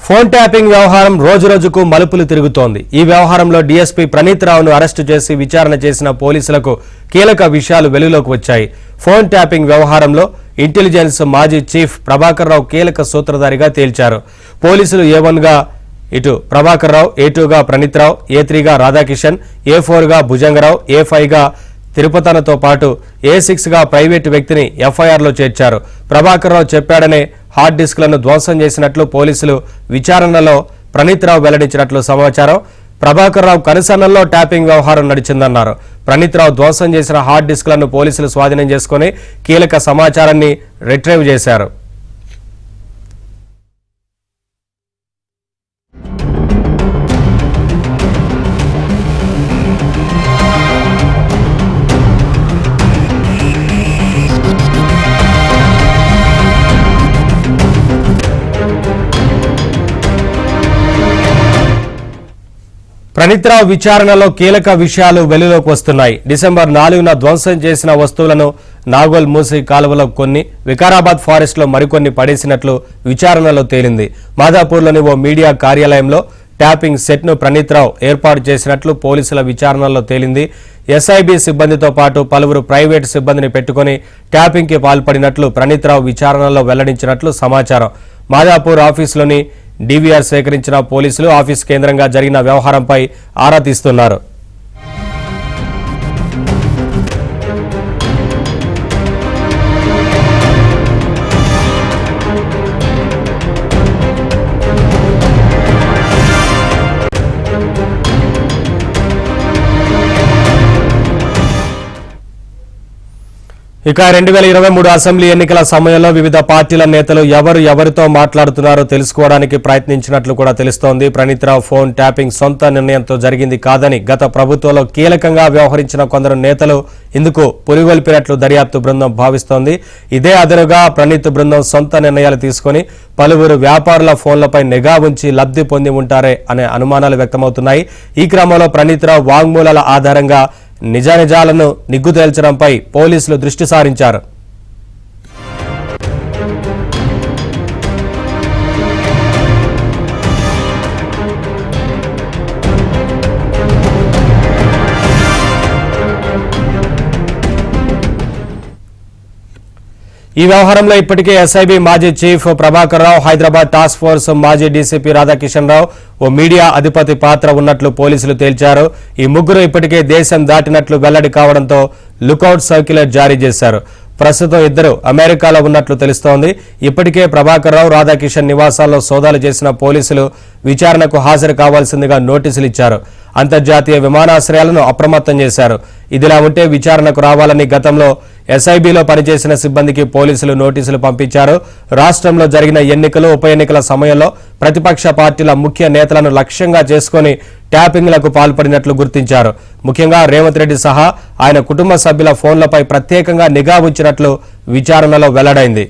Phone tapping వ్యవహారం రోజురోజుకు మలుపులు తిరుగుతోంది. ఈ వ్యవహారంలో డీఎస్పీ ప్రణీత్ రావును అరెస్టు చేసి విచారణ చేసిన పోలీసులకు కీలక విషయాలు వెలుగులోకి వచ్చాయి. ఫోన్ ట్యాపింగ్ వ్యవహారంలో ఇంటెలిజెన్స్ మాజీ చీఫ్ ప్రభాకర్ రావు కీలక సూత్రధారిగా తేల్చారు. పోలీసులు A1 గా ఇటు ప్రభాకర్ రావు, A2 గా ప్రణీత్ రావు, A3 గా రాధాకిషన్, A4 గా భుజంగరావు, A5 గా తిరుపతనతో పాటు A6 గా ప్రైవేటు వ్యక్తిని ఎఫ్ఐఆర్లో చేర్చారు. ప్రభాకర్ రావు చెప్పాడనే హార్డ్ డిస్క్లను ధ్వంసం చేసినట్లు పోలీసులు విచారణలో ప్రణీత్ రావు వెల్లడించినట్లు సమాచారం. ప్రభాకర్ రావు కనుసన్నల్లో ట్యాపింగ్ వ్యవహారం నడిచిందన్నారు. ప్రణీత్ రావు ధ్వంసం చేసిన హార్డ్ డిస్క్లను పోలీసులు స్వాధీనం చేసుకుని కీలక సమాచారాన్ని రిట్రీవ్ చేశారు. ప్రణీత్ రావు విచారణలో కీలక విషయాలు వెలుగులోకి వస్తున్నాయి. డిసెంబర్ 4న ధ్వంసం చేసిన వస్తువులను నాగోల్ మూసి కాలువలో కొన్ని, వికారాబాద్ ఫారెస్ట్ లో మరికొన్ని పడేసినట్లు విచారణలో తేలింది. మాదాపూర్లోని ఓ మీడియా కార్యాలయంలో ట్యాపింగ్ సెట్ ను ప్రణీత్ రావు ఏర్పాటు చేసినట్లు పోలీసుల విచారణలో తేలింది. ఎస్ఐబి సిబ్బందితో పాటు పలువురు ప్రైవేటు సిబ్బందిని పెట్టుకుని ట్యాపింగ్ కి పాల్పడినట్లు ప్రణీత్ రావు విచారణలో వెల్లడించినట్లు సమాచారం. మాదాపూర్ ఆఫీసులోని డీవీఆర్ సేకరించిన పోలీసులు ఆఫీస్ కేంద్రంగా జరిగిన వ్యవహారంపై ఆరా తీస్తున్నారు. ఇక 2023 అసెంబ్లీ ఎన్నికల సమయంలో వివిధ పార్టీల నేతలు ఎవరితో మాట్లాడుతున్నారో తెలుసుకోవడానికి ప్రయత్నించినట్లు కూడా తెలుస్తోంది. ప్రణీత్ రావు ఫోన్ ట్యాపింగ్ సొంత నిర్ణయంతో జరిగింది కాదని గత ప్రభుత్వంలో కీలకంగా వ్యవహరించిన కొందరు నేతలు ఇందుకు పురిగొల్పినట్లు దర్యాప్తు బృందం భావిస్తోంది. ఇదే అదనుగా ప్రణీత్ బృందం సొంత నిర్ణయాలు తీసుకుని పలువురు వ్యాపారుల ఫోన్లపై నిఘా ఉంచి లబ్ధి పొంది ఉంటారే అనే అనుమానాలు వ్యక్తమవుతున్నాయి. ఈ క్రమంలో ప్రణీత్ రావు వాంగ్మూలాల ఆధారంగా నిజానిజాలను నిగ్గు తేల్చడంపై పోలీసులు దృష్టి సారించారు. ఈ వ్యవహారంలో ఇప్పటికే ఎస్ఐబి మాజీ chief Prabhakar Rao, Hyderabad task force మాజీ డీసీపీ రాధాకిషన్ రావు, ఓ మీడియా అధిపతి పాత్ర ఉన్నట్లు పోలీసులు తేల్చారు. ఈ ముగ్గురు ఇప్పటికే దేశం దాటినట్లు వెల్లడి కావడంతో లుకౌట్ సర్క్యులర్ జారీ చేశారు. ప్రస్తుతం ఇద్దరు అమెరికాలో ఉన్నట్లు తెలుస్తోంది. ఇప్పటికే ప్రభాకర్ రావు, రాధాకిషన్ నివాసాల్లో సోదాలు చేసిన పోలీసులు విచారణకు హాజరు కావాల్సిందిగా నోటీసులు ఇచ్చారు. అంతర్జాతీయ విమానాశ్రయాలను అప్రమత్తం చేశారు. ఇదిలా ఉంటే విచారణకు రావాలని గతంలో ఎస్ఐబిలో పనిచేసిన సిబ్బందికి పోలీసులు నోటీసులు పంపించారు. రాష్ట్రంలో జరిగిన ఎన్నికలు, ఉప ఎన్నికల సమయంలో ప్రతిపక్ష పార్టీల ముఖ్య నేతలను లక్ష్యంగా చేసుకుని ట్యాపింగ్లకు పాల్పడినట్లు గుర్తించారు. ముఖ్యంగా రేవంత్ రెడ్డి సహా ఆయన కుటుంబ సభ్యుల ఫోన్లపై ప్రత్యేకంగా నిఘా ఉంచినట్లు విచారణలో వెల్లడైంది.